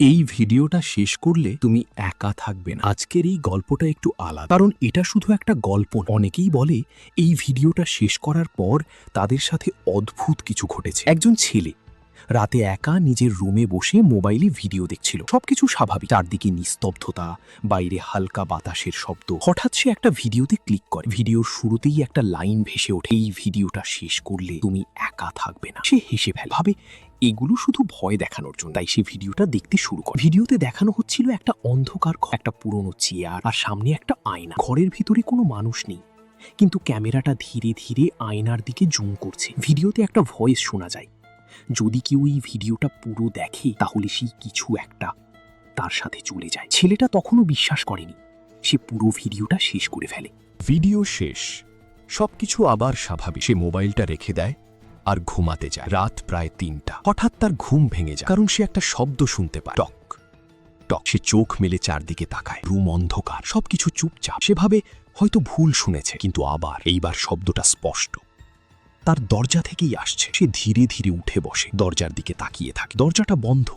এই ভিডিওটা শেষ করলে তুমি একা থাকবে না। আজকের এই গল্পটা একটু আলাদা, কারণ এটা শুধু একটা গল্প না। অনেকেই বলে এই ভিডিওটা শেষ করার পর তাদের সাথে অদ্ভুত কিছু ঘটেছে। একজন ছেলে রাতে একা নিজের রুমে বসে মোবাইলে ভিডিও দেখছিল। সবকিছু স্বাভাবিক, চারদিকে নিস্তব্ধতা, বাইরে হালকা বাতাসের শব্দ। হঠাৎ সে একটা ভিডিওতে ক্লিক করে। ভিডিওর শুরুতেই একটা লাইন ভেসে ওঠে, এই ভিডিওটা শেষ করলে তুমি একা থাকবে না। সে হেসে ফেলে, ভাবে এগুলো শুধু ভয় দেখানোর জন্য। তাই সে ভিডিওটা দেখতে শুরু করে। ভিডিওতে দেখানো হচ্ছিল একটা অন্ধকার ঘর, একটা পুরনো চেয়ার আর সামনে একটা আয়না। ঘরের ভিতরে কোনো মানুষ নেই, কিন্তু ক্যামেরাটা ধীরে ধীরে আয়নার দিকে জুম করছে। ভিডিওতে একটা ভয়েস শোনা যায়, যদি কেউ এই ভিডিওটা পুরো দেখে তাহলে সেই কিছু একটা তার সাথে চলে যায়। ছেলেটা তখনও বিশ্বাস করেনি, সে পুরো ভিডিওটা শেষ করে ফেলে। ভিডিও শেষ, সবকিছু আবার স্বাভাবিক। সে মোবাইলটা রেখে দেয় আর ঘুমাতে যায়। রাত প্রায় ৩টা। হঠাৎ তার ঘুম ভেঙে যায়, কারণ সে একটা শব্দ শুনতে পায়, টক টক। সে চোখ মেলে চারদিকে তাকায়, রুম অন্ধকার, সবকিছু চুপচাপ। সে ভাবে হয়তো ভুল শুনেছে, কিন্তু এইবার শব্দটা স্পষ্ট, তার দরজা থেকেই আসছে। সে ধীরে ধীরে উঠে বসে, দরজার দিকে তাকিয়ে থাকে। দরজাটা বন্ধ,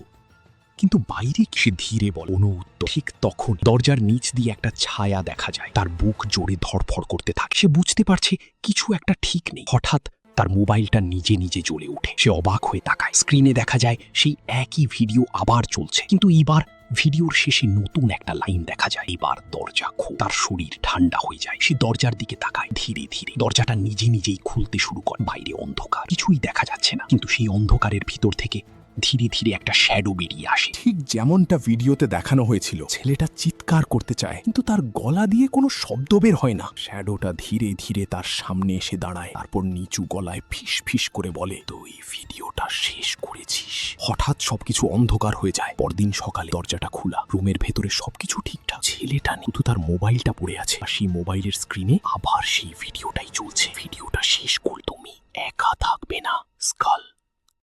কিন্তু বাইরে সে ধীরে বলে কোনো উত্তর। ঠিক তখন দরজার নিচ দিয়ে একটা ছায়া দেখা যায়। তার বুক জোরে ধড়ফড় করতে থাকে। সে বুঝতে পারছে কিছু একটা ঠিক নেই। হঠাৎ তার মোবাইলটা নিজে নিজে জ্বলে ওঠে। সে অবাক হয়ে তাকায়। স্ক্রিনে দেখা যায় সেই একই ভিডিও আবার চলছে, কিন্তু এবার ভিডিওর শেষে নতুন একটা লাইন দেখা যায়, এবার দরজা খোলা। তার শরীর ঠান্ডা হয়ে যায়। সে দরজার দিকে তাকায়। ধীরে ধীরে দরজাটা নিজে নিজেই খুলতে শুরু করে। বাইরে অন্ধকার, কিছুই দেখা যাচ্ছে না, কিন্তু সেই অন্ধকারের ভিতর থেকে ধীরে ধীরে একটা শ্যাডো বেরিয়ে আসে। ঠিক যেমনটা ভিডিওতে দেখানো হয়েছিল। ছেলেটা চিৎকার করতে চায়, কিন্তু তার গলা দিয়ে কোনো শব্দ বের হয় না। শ্যাডোটা ধীরে ধীরে তার সামনে এসে দাঁড়ায়, তারপর নিচু গলায় ফিস ফিস করে বলে, তুই ভিডিওটা শেষ করেছিস। হঠাৎ সবকিছু অন্ধকার হয়ে যায়। পরদিন সকালে দরজাটা খোলা, রুমের ভেতরে সবকিছু ঠিকঠাক। ছেলেটা নেই, শুধু তার মোবাইলটা পড়ে আছে। আর সেই মোবাইলের স্ক্রিনে আবার সেই ভিডিওটাই চলছে। ভিডিওটা শেষ